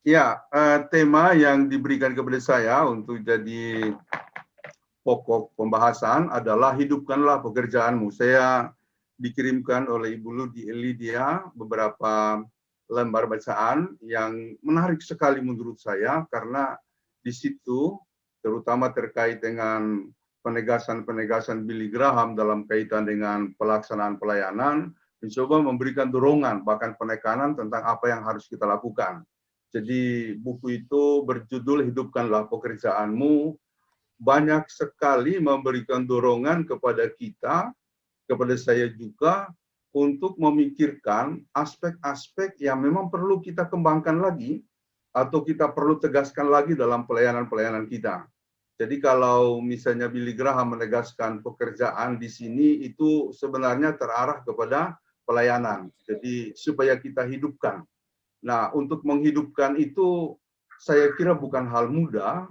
Ya, tema yang diberikan kepada saya untuk jadi pokok pembahasan adalah hidupkanlah pekerjaanmu. Saya dikirimkan oleh Ibu Lydia beberapa lembar bacaan yang menarik sekali menurut saya karena di situ terutama terkait dengan penegasan-penegasan Billy Graham dalam kaitan dengan pelaksanaan pelayanan mencoba memberikan dorongan bahkan penekanan tentang apa yang harus kita lakukan. Jadi buku itu berjudul Hidupkanlah Pekerjaanmu, banyak sekali memberikan dorongan kepada kita, kepada saya juga, untuk memikirkan aspek-aspek yang memang perlu kita kembangkan lagi, atau kita perlu tegaskan lagi dalam pelayanan-pelayanan kita. Jadi kalau misalnya Billy Graham menegaskan pekerjaan di sini, itu sebenarnya terarah kepada pelayanan. Jadi supaya kita hidupkan. Nah, untuk menghidupkan itu, saya kira bukan hal mudah.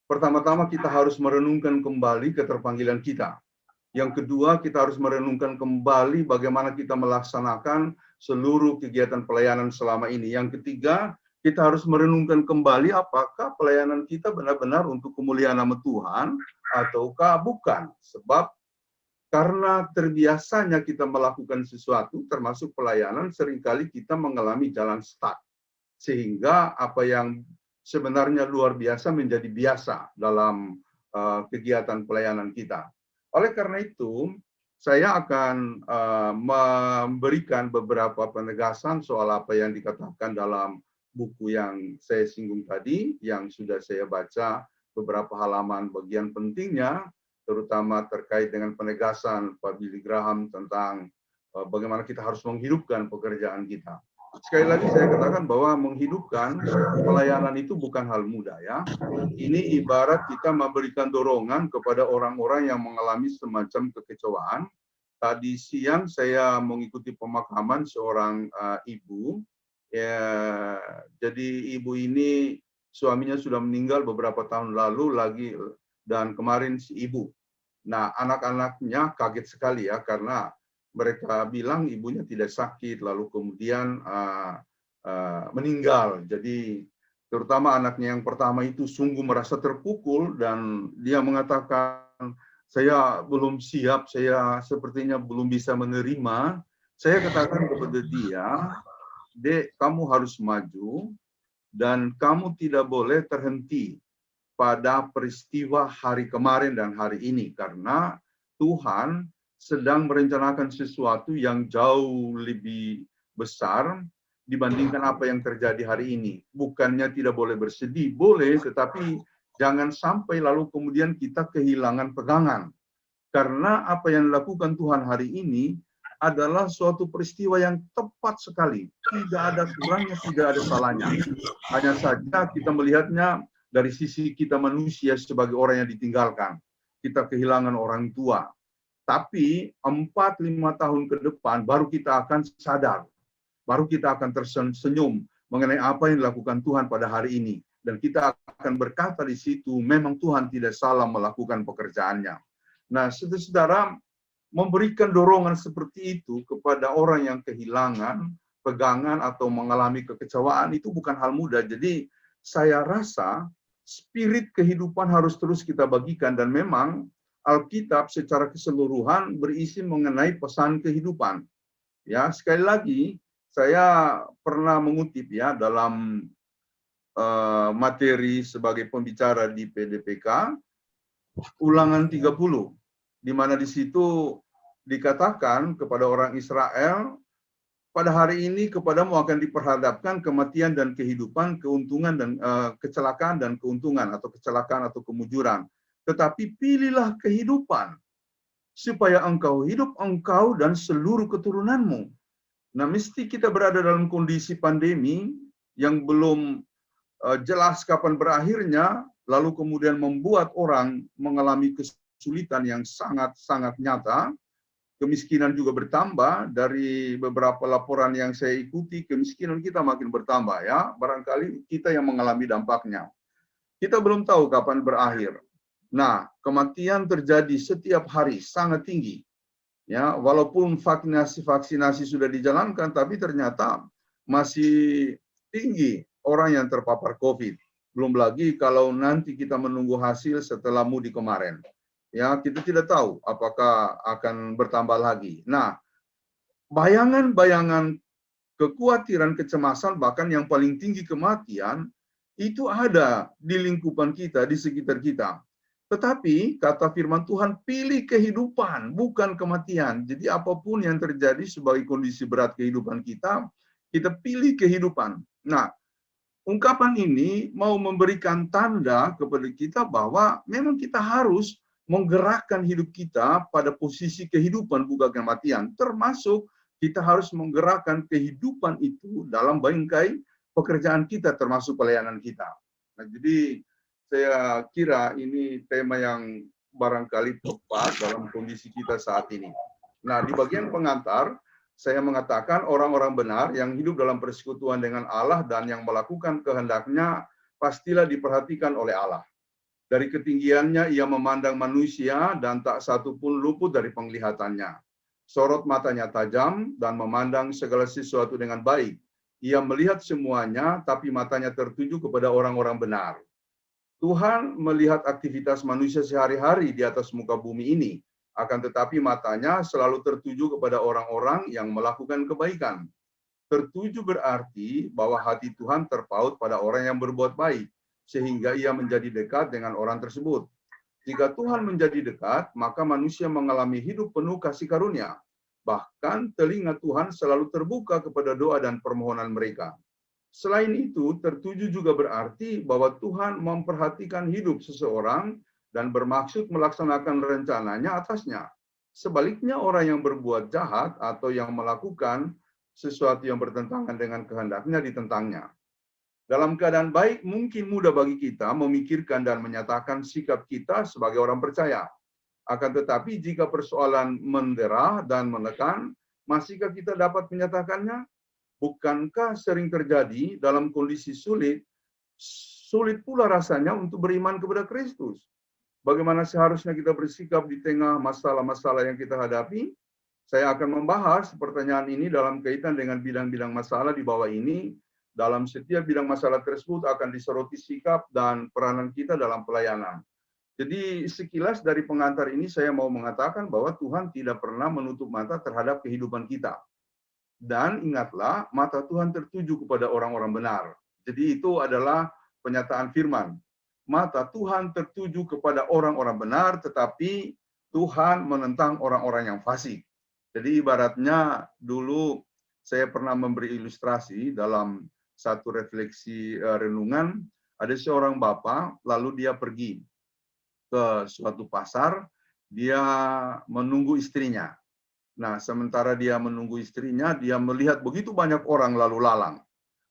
Pertama-tama kita harus merenungkan kembali keterpanggilan kita. Yang kedua, kita harus merenungkan kembali bagaimana kita melaksanakan seluruh kegiatan pelayanan selama ini. Yang ketiga, kita harus merenungkan kembali apakah pelayanan kita benar-benar untuk kemuliaan nama Tuhan ataukah bukan. Sebab karena terbiasanya kita melakukan sesuatu, termasuk pelayanan, seringkali kita mengalami jalan stuck. Sehingga apa yang sebenarnya luar biasa menjadi biasa dalam kegiatan pelayanan kita. Oleh karena itu, saya akan memberikan beberapa penegasan soal apa yang dikatakan dalam buku yang saya singgung tadi, yang sudah saya baca beberapa halaman bagian pentingnya, terutama terkait dengan penegasan Pak Billy Graham tentang bagaimana kita harus menghidupkan pekerjaan kita. Sekali lagi saya katakan bahwa menghidupkan pelayanan itu bukan hal mudah ya. Ini ibarat kita memberikan dorongan kepada orang-orang yang mengalami semacam kekecewaan. Tadi siang saya mengikuti pemakaman seorang ibu. Ya, jadi ibu ini suaminya sudah meninggal beberapa tahun lalu lagi dan kemarin si ibu. Nah, anak-anaknya kaget sekali ya karena mereka bilang ibunya tidak sakit, lalu kemudian meninggal. Jadi terutama anaknya yang pertama itu sungguh merasa terpukul dan dia mengatakan, saya belum siap, saya sepertinya belum bisa menerima. Saya katakan kepada dia, Dek, kamu harus maju dan kamu tidak boleh terhenti pada peristiwa hari kemarin dan hari ini karena Tuhan sedang merencanakan sesuatu yang jauh lebih besar dibandingkan apa yang terjadi hari ini. Bukannya tidak boleh bersedih, boleh, tetapi jangan sampai lalu kemudian kita kehilangan pegangan. Karena apa yang dilakukan Tuhan hari ini adalah suatu peristiwa yang tepat sekali. Tidak ada kurangnya, tidak ada salahnya. Hanya saja kita melihatnya dari sisi kita manusia sebagai orang yang ditinggalkan. Kita kehilangan orang tua. Tapi 4-5 tahun ke depan baru kita akan sadar. Baru kita akan tersenyum mengenai apa yang dilakukan Tuhan pada hari ini. Dan kita akan berkata di situ, memang Tuhan tidak salah melakukan pekerjaannya. Nah, saudara-saudara, memberikan dorongan seperti itu kepada orang yang kehilangan pegangan atau mengalami kekecewaan itu bukan hal mudah. Jadi saya rasa spirit kehidupan harus terus kita bagikan dan memang Alkitab secara keseluruhan berisi mengenai pesan kehidupan. Ya, sekali lagi saya pernah mengutip ya dalam materi sebagai pembicara di PDPK Ulangan 30 di mana di situ dikatakan kepada orang Israel, pada hari ini kepadamu akan diperhadapkan kematian dan kehidupan, keuntungan dan kecelakaan dan keuntungan atau kecelakaan atau kemujuran. Tetapi pilihlah kehidupan supaya engkau hidup, engkau dan seluruh keturunanmu. Nah, mesti kita berada dalam kondisi pandemi yang belum jelas kapan berakhirnya, lalu kemudian membuat orang mengalami kesulitan yang sangat-sangat nyata. Kemiskinan juga bertambah. Dari beberapa laporan yang saya ikuti, kemiskinan kita makin bertambah ya. Barangkali kita yang mengalami dampaknya. Kita belum tahu kapan berakhir. Nah, kematian terjadi setiap hari sangat tinggi. Ya, walaupun vaksinasi sudah dijalankan, tapi ternyata masih tinggi orang yang terpapar COVID. Belum lagi kalau nanti kita menunggu hasil setelah mudik kemarin. Ya, kita tidak tahu apakah akan bertambah lagi. Nah, bayangan-bayangan kekhawatiran, kecemasan, bahkan yang paling tinggi kematian, itu ada di lingkupan kita, di sekitar kita. Tetapi kata firman Tuhan, pilih kehidupan, bukan kematian. Jadi apapun yang terjadi sebagai kondisi berat kehidupan kita pilih kehidupan. Nah, ungkapan ini mau memberikan tanda kepada kita bahwa memang kita harus menggerakkan hidup kita pada posisi kehidupan bukan kematian. Termasuk kita harus menggerakkan kehidupan itu dalam bingkai pekerjaan kita termasuk pelayanan kita. Nah, jadi saya kira ini tema yang barangkali tepat dalam kondisi kita saat ini. Nah, di bagian pengantar, saya mengatakan orang-orang benar yang hidup dalam persekutuan dengan Allah dan yang melakukan kehendaknya pastilah diperhatikan oleh Allah. Dari ketinggiannya ia memandang manusia dan tak satu pun luput dari penglihatannya. Sorot matanya tajam dan memandang segala sesuatu dengan baik. Ia melihat semuanya, tapi matanya tertuju kepada orang-orang benar. Tuhan melihat aktivitas manusia sehari-hari di atas muka bumi ini, akan tetapi matanya selalu tertuju kepada orang-orang yang melakukan kebaikan. Tertuju berarti bahwa hati Tuhan terpaut pada orang yang berbuat baik, sehingga ia menjadi dekat dengan orang tersebut. Jika Tuhan menjadi dekat, maka manusia mengalami hidup penuh kasih karunia. Bahkan telinga Tuhan selalu terbuka kepada doa dan permohonan mereka. Selain itu, tertuju juga berarti bahwa Tuhan memperhatikan hidup seseorang dan bermaksud melaksanakan rencananya atasnya. Sebaliknya, orang yang berbuat jahat atau yang melakukan sesuatu yang bertentangan dengan kehendaknya ditentangnya. Dalam keadaan baik, mungkin mudah bagi kita memikirkan dan menyatakan sikap kita sebagai orang percaya. Akan tetapi, jika persoalan mendera dan menekan, masihkah kita dapat menyatakannya? Bukankah sering terjadi dalam kondisi sulit pula rasanya untuk beriman kepada Kristus? Bagaimana seharusnya kita bersikap di tengah masalah-masalah yang kita hadapi? Saya akan membahas pertanyaan ini dalam kaitan dengan bidang-bidang masalah di bawah ini. Dalam setiap bidang masalah tersebut akan disoroti sikap dan peranan kita dalam pelayanan. Jadi sekilas dari pengantar ini saya mau mengatakan bahwa Tuhan tidak pernah menutup mata terhadap kehidupan kita. Dan ingatlah, mata Tuhan tertuju kepada orang-orang benar. Jadi itu adalah penyataan firman. Mata Tuhan tertuju kepada orang-orang benar, tetapi Tuhan menentang orang-orang yang fasik. Jadi ibaratnya dulu saya pernah memberi ilustrasi dalam satu refleksi renungan, ada seorang bapak, lalu dia pergi ke suatu pasar, dia menunggu istrinya. Nah, sementara dia menunggu istrinya, dia melihat begitu banyak orang lalu lalang.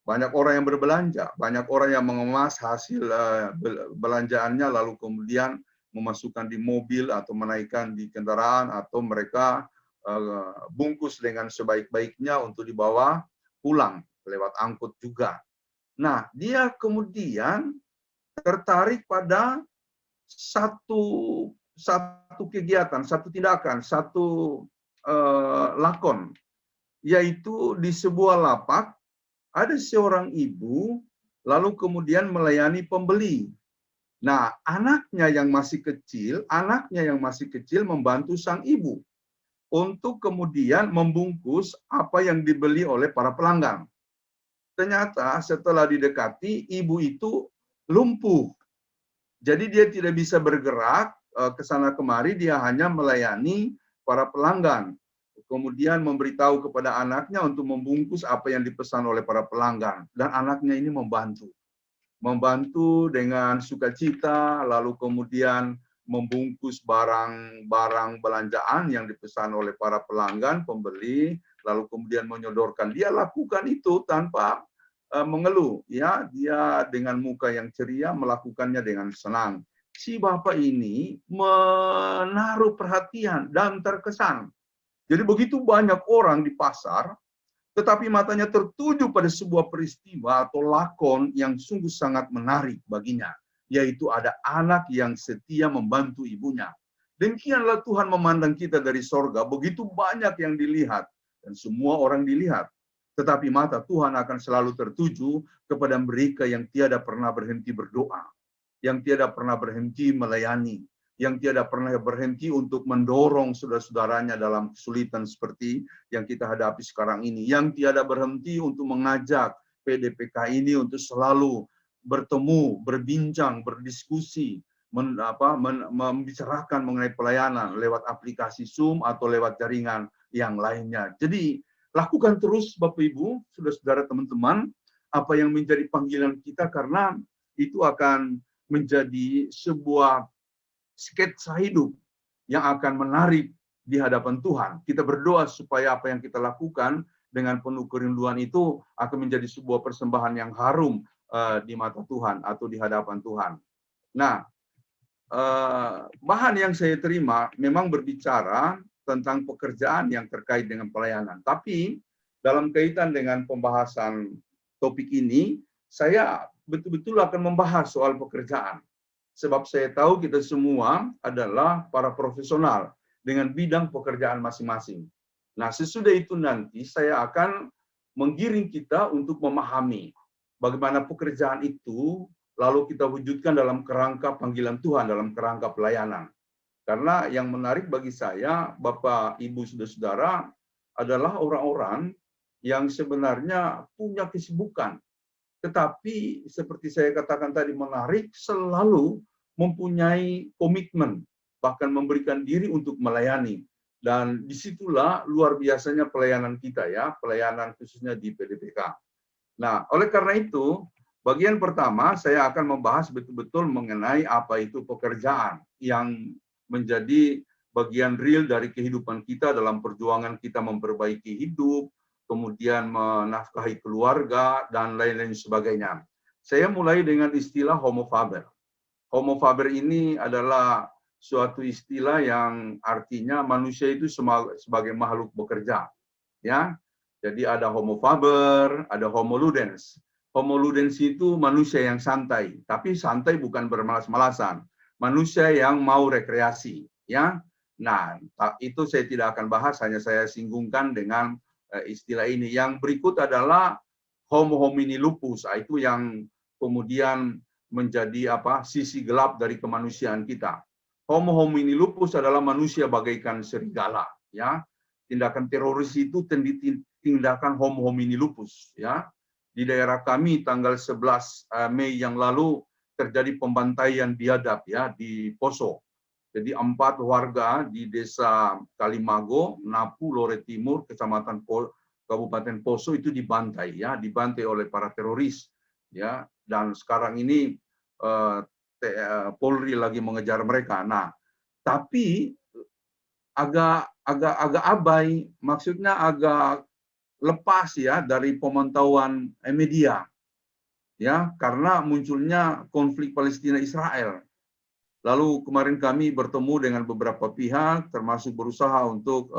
Banyak orang yang berbelanja, banyak orang yang mengemas hasil belanjaannya lalu kemudian memasukkan di mobil atau menaikkan di kendaraan atau mereka bungkus dengan sebaik-baiknya untuk dibawa pulang lewat angkut juga. Nah, dia kemudian tertarik pada satu kegiatan, satu tindakan, satu lakon, yaitu di sebuah lapak ada seorang ibu lalu kemudian melayani pembeli. Nah, anaknya yang masih kecil membantu sang ibu untuk kemudian membungkus apa yang dibeli oleh para pelanggan. Ternyata setelah didekati, ibu itu lumpuh. Jadi dia tidak bisa bergerak ke sana kemari, dia hanya melayani para pelanggan. Kemudian memberitahu kepada anaknya untuk membungkus apa yang dipesan oleh para pelanggan. Dan anaknya ini membantu. Membantu dengan sukacita, lalu kemudian membungkus barang-barang belanjaan yang dipesan oleh para pelanggan, pembeli, lalu kemudian menyodorkan. Dia lakukan itu tanpa mengeluh. Ya, dia dengan muka yang ceria melakukannya dengan senang. Si bapak ini menaruh perhatian dan terkesan. Jadi begitu banyak orang di pasar, tetapi matanya tertuju pada sebuah peristiwa atau lakon yang sungguh sangat menarik baginya, yaitu ada anak yang setia membantu ibunya. Demikianlah Tuhan memandang kita dari sorga, begitu banyak yang dilihat, dan semua orang dilihat. tetapi mata Tuhan akan selalu tertuju kepada mereka yang tiada pernah berhenti berdoa, yang tiada pernah berhenti melayani, yang tiada pernah berhenti untuk mendorong saudara-saudaranya dalam kesulitan seperti yang kita hadapi sekarang ini, yang tiada berhenti untuk mengajak PDPK ini untuk selalu bertemu, berbincang, berdiskusi, membicarakan mengenai pelayanan lewat aplikasi Zoom atau lewat jaringan yang lainnya. Jadi lakukan terus Bapak Ibu, saudara-saudara, teman-teman, apa yang menjadi panggilan kita, karena itu akan menjadi sebuah sketsa hidup yang akan menarik di hadapan Tuhan. Kita berdoa supaya apa yang kita lakukan dengan penuh kerinduan itu akan menjadi sebuah persembahan yang harum di mata Tuhan atau di hadapan Tuhan. Nah, bahan yang saya terima memang berbicara tentang pekerjaan yang terkait dengan pelayanan. Tapi dalam kaitan dengan pembahasan topik ini, saya betul-betul akan membahas soal pekerjaan. Sebab saya tahu kita semua adalah para profesional dengan bidang pekerjaan masing-masing. Nah, sesudah itu nanti saya akan menggiring kita untuk memahami bagaimana pekerjaan itu lalu kita wujudkan dalam kerangka panggilan Tuhan, dalam kerangka pelayanan. Karena yang menarik bagi saya, Bapak, Ibu, Saudara-saudara, adalah orang-orang yang sebenarnya punya kesibukan. Tetapi seperti saya katakan tadi, menarik, selalu mempunyai komitmen, bahkan memberikan diri untuk melayani. Dan disitulah luar biasanya pelayanan kita ya, pelayanan khususnya di PDPK. Nah, oleh karena itu, bagian pertama saya akan membahas betul-betul mengenai apa itu pekerjaan yang menjadi bagian real dari kehidupan kita dalam perjuangan kita memperbaiki hidup, kemudian menafkahi keluarga, dan lain-lain sebagainya. Saya mulai dengan istilah homo faber. Homo faber ini adalah suatu istilah yang artinya manusia itu sebagai makhluk bekerja. Ya, jadi ada homo faber, ada homo ludens. Homo ludens itu manusia yang santai, tapi santai bukan bermalas-malasan. Manusia yang mau rekreasi. Ya, nah itu saya tidak akan bahas, hanya saya singgungkan dengan istilah ini. Yang berikut adalah homo homini lupus, itu yang kemudian menjadi sisi gelap dari kemanusiaan kita. Homo homini lupus adalah manusia bagaikan serigala, ya. Tindakan teroris itu tindakan homo homini lupus, ya. Di daerah kami tanggal 11 Mei yang lalu terjadi pembantaian biadab ya di Poso. Jadi 4 warga di desa Kalimago, Napu, Lore Timur, Kecamatan Kabupaten Poso itu dibantai ya, dibantai oleh para teroris ya. Dan sekarang ini Polri lagi mengejar mereka. Nah, tapi agak abai, maksudnya agak lepas ya dari pemantauan media. Ya, karena munculnya konflik Palestina Israel. Lalu kemarin kami bertemu dengan beberapa pihak, termasuk berusaha untuk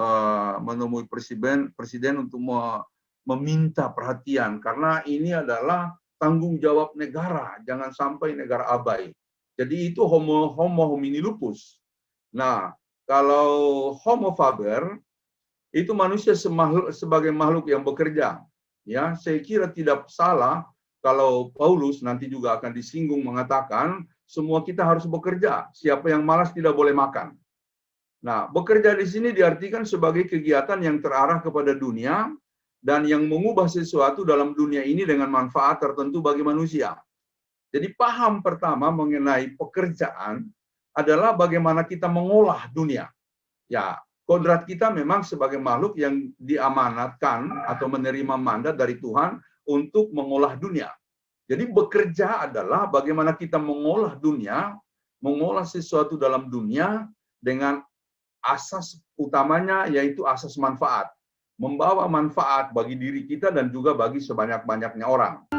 menemui presiden untuk meminta perhatian, karena ini adalah tanggung jawab negara, jangan sampai negara abai. Jadi itu homo homini lupus. Nah, kalau homo faber itu manusia sebagai makhluk yang bekerja. Ya, saya kira tidak salah kalau Paulus nanti juga akan disinggung mengatakan semua kita harus bekerja. Siapa yang malas tidak boleh makan. Nah, bekerja di sini diartikan sebagai kegiatan yang terarah kepada dunia dan yang mengubah sesuatu dalam dunia ini dengan manfaat tertentu bagi manusia. Jadi paham pertama mengenai pekerjaan adalah bagaimana kita mengolah dunia. Ya, kodrat kita memang sebagai makhluk yang diamanatkan atau menerima mandat dari Tuhan untuk mengolah dunia. Jadi bekerja adalah bagaimana kita mengolah dunia, mengolah sesuatu dalam dunia dengan asas utamanya yaitu asas manfaat. Membawa manfaat bagi diri kita dan juga bagi sebanyak-banyaknya orang.